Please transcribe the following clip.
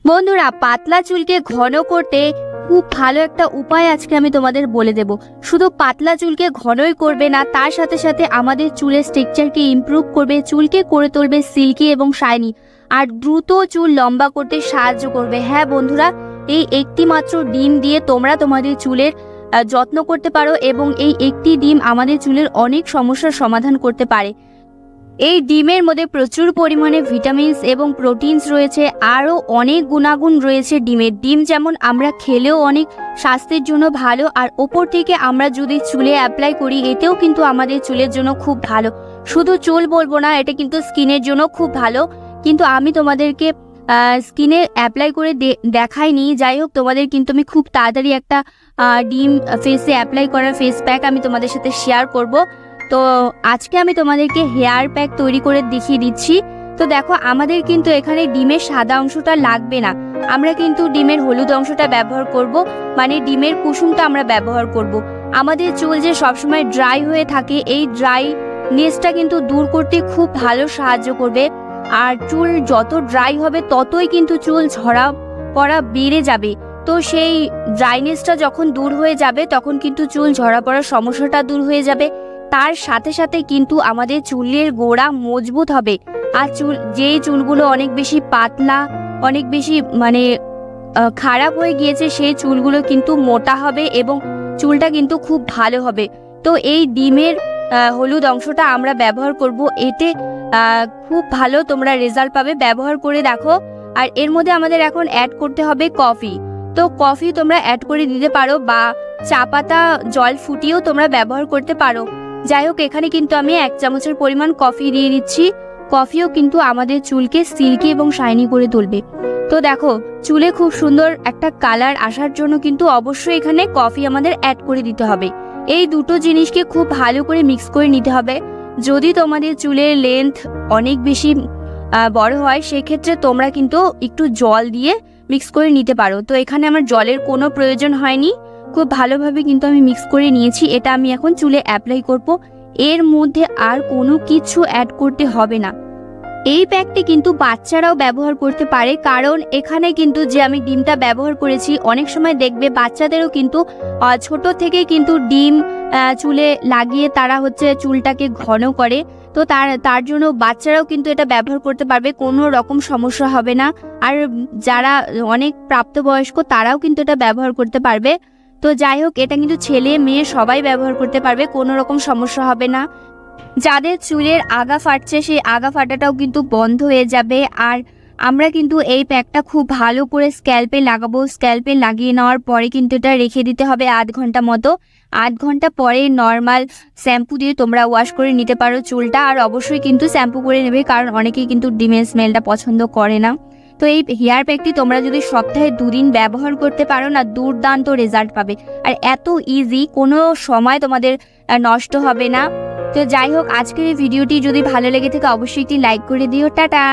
বন্ধুরা, পাতলা চুলকে ঘন করতে খুব ভালো একটা উপায় আজকে আমি তোমাদের বলে দেব। শুধু পাতলা চুলকে ঘনই করবে না, তার সাথে সাথে আমাদের চুলের স্ট্রাকচারকে ইমপ্রুভ করবে, চুলকে করে তুলবে সিল্কি এবং শাইনি, আর দ্রুত চুল লম্বা করতে সাহায্য করবে। হ্যাঁ বন্ধুরা, এই একটি মাত্র ডিম দিয়ে তোমরা তোমাদের চুলের যত্ন করতে পারো এবং এই একটি ডিম আমাদের চুলের অনেক সমস্যার সমাধান করতে পারে। এই ডিমের মধ্যে প্রচুর পরিমাণে ভিটামিনস এবং প্রোটিনস রয়েছে, আরও অনেক গুণাগুণ রয়েছে ডিমের। ডিম যেমন আমরা খেলেও অনেক স্বাস্থ্যের জন্য ভালো, আর ওপর থেকে আমরা যদি চুলে অ্যাপ্লাই করি এতেও কিন্তু আমাদের চুলের জন্য খুব ভালো। শুধু চুল বলবো না, এটা কিন্তু স্কিনের জন্য খুব ভালো। কিন্তু আমি তোমাদেরকে স্কিনে অ্যাপ্লাই করে দেখাইনি। যাই হোক, তোমাদের কিন্তু আমি খুব তাড়াতাড়ি একটা ডিম ফেসে অ্যাপ্লাই করার ফেস প্যাক আমি তোমাদের সাথে শেয়ার করব। তো আজকে আমি তোমাদেরকে হেয়ার প্যাক তৈরি করে দেখিয়ে দিচ্ছি। তো দেখো, আমাদের কিন্তু এখানে ডিমের সাদা অংশটা লাগবে না, আমরা কিন্তু ডিমের হলুদ অংশটা ব্যবহার করব, মানে ডিমের কুসুমটা আমরা ব্যবহার করব। আমাদের চুল যে সবসময় ড্রাই হয়ে থাকে, এই ড্রাইনেসটা কিন্তু দূর করতে খুব ভালো সাহায্য করবে। আর চুল যত ড্রাই হবে ততই কিন্তু চুল ঝরা পড়া বেড়ে যাবে। তো সেই ড্রাইনেসটা যখন দূর হয়ে যাবে তখন কিন্তু চুল ঝরা পড়ার সমস্যাটা দূর হয়ে যাবে। তার সাথে সাথে কিন্তু আমাদের চুলের গোড়া মজবুত হবে। আর যেই চুলগুলো অনেক বেশি পাতলা, অনেক বেশি খারাপ হয়ে গিয়েছে, সেই চুলগুলো কিন্তু মোটা হবে এবং চুলটা কিন্তু খুব ভালো হবে। তো এই ডিমের হলুদ অংশটা আমরা ব্যবহার করব, এতে খুব ভালো তোমরা রেজাল্ট পাবে। ব্যবহার করে দেখো। আর এর মধ্যে আমাদের এখন অ্যাড করতে হবে কফি। তো কফি তোমরা অ্যাড করে দিতে পারো, বা চা পাতা জল ফুটিয়েও তোমরা ব্যবহার করতে পারো। যাই হোক, এখানে কিন্তু আমি 1 চামচের পরিমাণ কফি দিয়ে দিচ্ছি। কফিও কিন্তু আমাদের চুলকে সিল্কি এবং শাইনি করে তুলবে। তো দেখো, চুলে খুব সুন্দর একটা কালার আসার জন্য কিন্তু অবশ্যই এখানে কফি আমাদের অ্যাড করে দিতে হবে। এই দুটো জিনিসকে খুব ভালো করে মিক্স করে নিতে হবে। যদি তোমাদের চুলের লেন্থ অনেক বেশি বড় হয়, সেক্ষেত্রে তোমরা কিন্তু একটু জল দিয়ে মিক্স করে নিতে পারো। তো এখানে আমার জলের কোনো প্রয়োজন হয়নি, খুব ভালোভাবে কিন্তু আমি মিক্স করে নিয়েছি। এটা আমি এখন চুলে অ্যাপ্লাই করব। এর মধ্যে আর কোনো কিছু অ্যাড করতে হবে না। এই প্যাকটি কিন্তু বাচ্চারাও ব্যবহার করতে পারে, কারণ এখানে কিন্তু যে আমি ডিমটা ব্যবহার করেছি, অনেক সময় দেখবে বাচ্চাদেরও কিন্তু ছোট থেকে কিন্তু ডিম চুলে লাগিয়ে তারা চুলটাকে ঘন করে। তো তার জন্য বাচ্চারাও কিন্তু এটা ব্যবহার করতে পারবে, কোনো রকম সমস্যা হবে না। আর যারা অনেক প্রাপ্তবয়স্ক তারাও কিন্তু এটা ব্যবহার করতে পারবে। তো যাই হোক, এটা কিন্তু ছেলে মেয়ে সবাই ব্যবহার করতে পারবে, কোনো রকম সমস্যা হবে না। যাদের চুলের আগা ফাটছে, সেই আগা ফাটাটাও কিন্তু বন্ধ হয়ে যাবে। আর আমরা কিন্তু এই প্যাকটা খুব ভালো করে স্ক্যাল্পে লাগাবো। স্ক্যাল্পে লাগিয়ে নেওয়ার পরে কিন্তু এটা রেখে দিতে হবে 8 ঘন্টা মতো। 8 ঘন্টা পরে নর্মাল শ্যাম্পু দিয়ে তোমরা ওয়াশ করে নিতে পারো চুলটা। আর অবশ্যই কিন্তু শ্যাম্পু করে নেবে, কারণ অনেকেই কিন্তু ডিমের স্মেলটা পছন্দ করে না। তো এই হেয়ার প্যাকটি তোমরা যদি সপ্তাহে 2 দিন ব্যবহার করতে পারো না, দুর্দান্ত রেজাল্ট পাবে। আর এত ইজি, কোনো সময় তোমাদের নষ্ট হবে না। তো যাই হোক, আজকের এই ভিডিওটি যদি ভালো লেগে থাকে অবশ্যই একটি লাইক করে দিও। টাটা।